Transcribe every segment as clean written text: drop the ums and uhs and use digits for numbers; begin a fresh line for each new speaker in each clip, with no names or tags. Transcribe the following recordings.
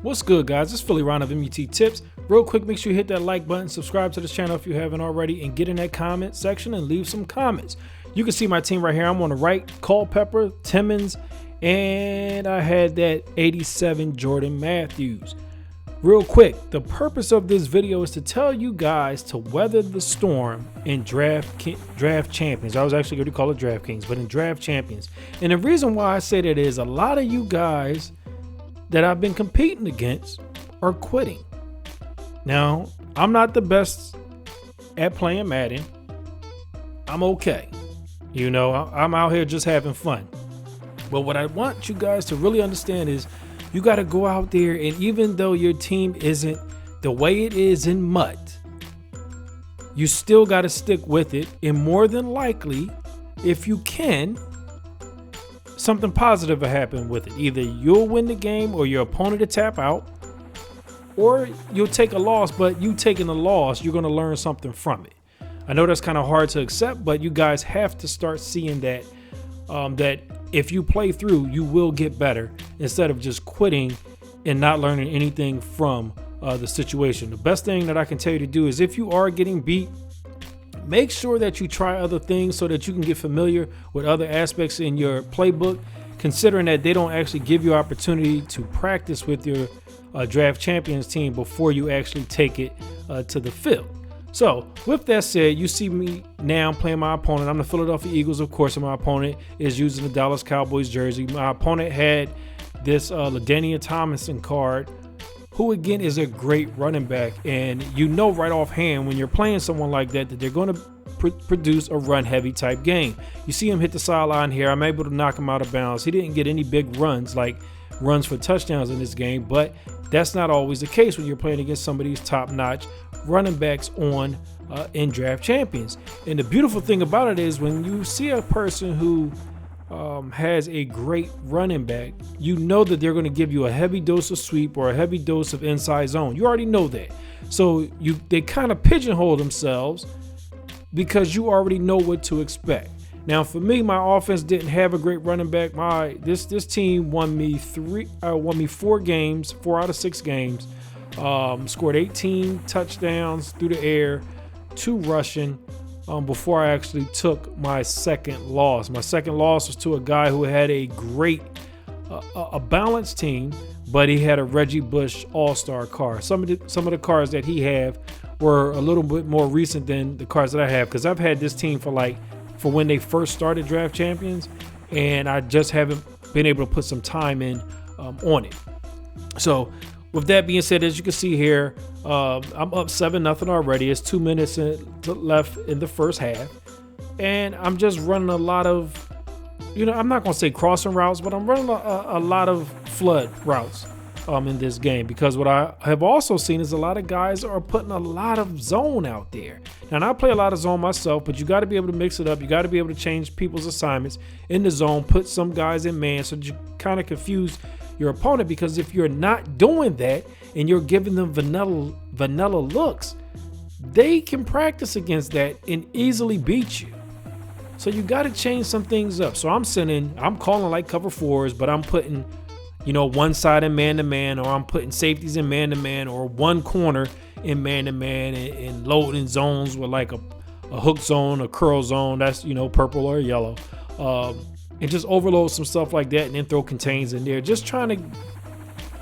What's good, guys? It's Philly Ron of MUTtips. Real quick, make sure you hit that like button, subscribe to this channel if you haven't already, and get in that comment section and leave some comments. You can see my team right here. I'm on the right, Culpepper, Timmons, and I had that 87 Jordan Matthews. Real quick, the purpose of this video is to tell you guys to weather the storm in draft champions. I was actually going to call it Draft Kings, but in draft champions. And the reason why I say that is a lot of you guys that I've been competing against are quitting. Now, I'm not the best at playing Madden. I'm okay. You know, I'm out here just having fun. But what I want you guys to really understand is you got to go out there, and even though your team isn't the way it is in MUT, you still got to stick with it. And more than likely, if you can, something positive will happen with it. Either you'll win the game or your opponent will tap out, or you'll take a loss, but you taking a loss, you're going to learn something from it. I know that's kind of hard to accept, but you guys have to start seeing that that if you play through, you will get better instead of just quitting and not learning anything from the situation. The best thing that I can tell you to do is if you are getting beat, make sure that you try other things so that you can get familiar with other aspects in your playbook, considering that they don't actually give you opportunity to practice with your draft champions team before you actually take it to the field. So with that said, you see me now playing my opponent. I'm the Philadelphia Eagles, of course, and my opponent is using the Dallas Cowboys jersey. My opponent had this LaDainian Tomlinson card, who again is a great running back, and you know right offhand when you're playing someone like that they're going to produce a run heavy type game. You see him hit the sideline here. I'm able to knock him out of bounds. He didn't get any big runs like runs for touchdowns in this game, but that's not always the case when you're playing against some of these top-notch running backs on in draft champions. And the beautiful thing about it is when you see a person who has a great running back, you know that they're going to give you a heavy dose of sweep or a heavy dose of inside zone. You already know that. So they kind of pigeonhole themselves because you already know what to expect. Now, for me, my offense didn't have a great running back. This team won me 4 games, 4 out of 6 games. Scored 18 touchdowns through the air, 2 rushing. Before I actually took my second loss. My second loss was to a guy who had a great, a balanced team, but he had a Reggie Bush All-Star car. Some of the cars that he had were a little bit more recent than the cars that I have, because I've had this team for when they first started draft champions, and I just haven't been able to put some time in on it. So with that being said, as you can see here, I'm up 7-0 already. It's 2 minutes left in the first half, and I'm just running a lot of, I'm not going to say crossing routes, but I'm running a lot of flood routes in this game, because what I have also seen is a lot of guys are putting a lot of zone out there. Now, I play a lot of zone myself, but you got to be able to mix it up. You got to be able to change people's assignments in the zone, put some guys in man, so that you kind of confuse your opponent, because if you're not doing that and you're giving them vanilla looks, they can practice against that and easily beat you. So you got to change some things up. So I'm calling like cover 4s, but I'm putting, one side in man-to-man, or I'm putting safeties in man-to-man, or one corner in man-to-man, and loading zones with like a hook zone, a curl zone, that's, purple or yellow. And just overload some stuff like that, and then throw contains in there. Just trying to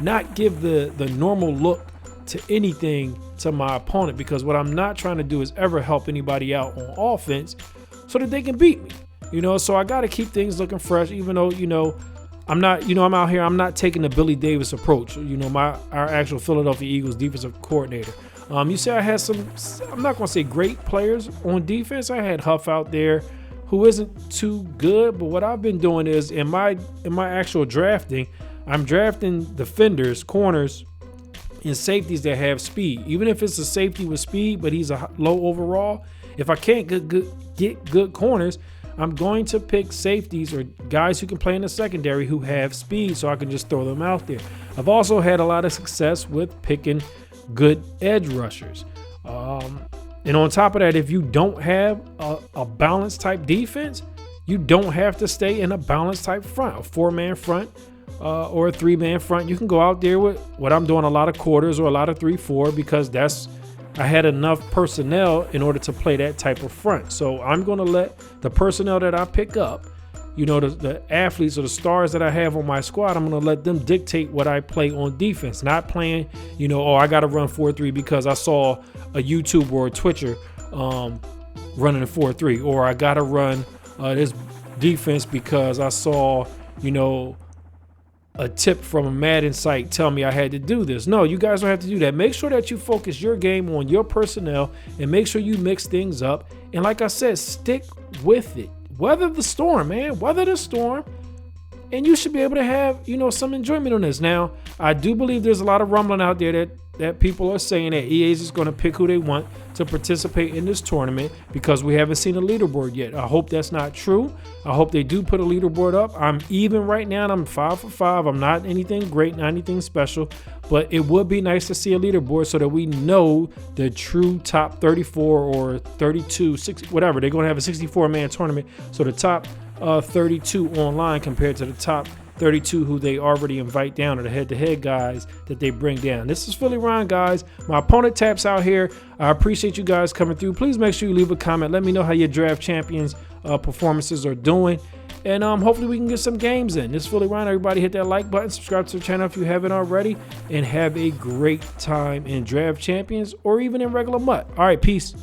not give the normal look to anything to my opponent, because what I'm not trying to do is ever help anybody out on offense so that they can beat me. So I got to keep things looking fresh, even though, I'm not, I'm out here, I'm not taking the Billy Davis approach, our actual Philadelphia Eagles defensive coordinator. You see I had some, I'm not going to say great players on defense. I had Huff out there, who isn't too good, but what I've been doing is in my actual drafting, I'm drafting defenders, corners, and safeties that have speed. Even if it's a safety with speed, but he's a low overall, if I can't get good corners, I'm going to pick safeties or guys who can play in the secondary who have speed, so I can just throw them out there. I've also had a lot of success with picking good edge rushers. And on top of that, if you don't have a balanced type defense, you don't have to stay in a balanced type front, a 4-man front, or a 3-man front. You can go out there with what I'm doing, a lot of quarters or a lot of 3-4, because I had enough personnel in order to play that type of front. So I'm going to let the personnel that I pick up, you know, the athletes or the stars that I have on my squad, I'm going to let them dictate what I play on defense. Not playing, you know, oh, I got to run 4-3 because I saw a YouTube or a Twitcher running a 4-3, or I got to run this defense because I saw, you know, a tip from a Madden site tell me I had to do this. No, you guys don't have to do that. Make sure that you focus your game on your personnel and make sure you mix things up. And like I said, stick with it. Weather the storm, man. Weather the storm. And you should be able to have, you know, some enjoyment on this. Now, I do believe there's a lot of rumbling out there that people are saying that EA is just going to pick who they want to participate in this tournament because we haven't seen a leaderboard yet. I hope that's not true. I hope they do put a leaderboard up. I'm even right now, and I'm 5 for 5. I'm not anything great, not anything special, but it would be nice to see a leaderboard so that we know the true top 34 or 32, 60, whatever. They're going to have a 64-man tournament, so the top 32 online compared to the top 32 who they already invite down, or the head-to-head guys that they bring down. This is Philly Ron, guys. My opponent taps out here. I appreciate you guys coming through. Please make sure you leave a comment. Let me know how your draft champions performances are doing, and hopefully we can get some games in. This is Philly Ron. Everybody hit that like button, subscribe to the channel if you haven't already, and have a great time in draft champions or even in regular MUT. All right, peace.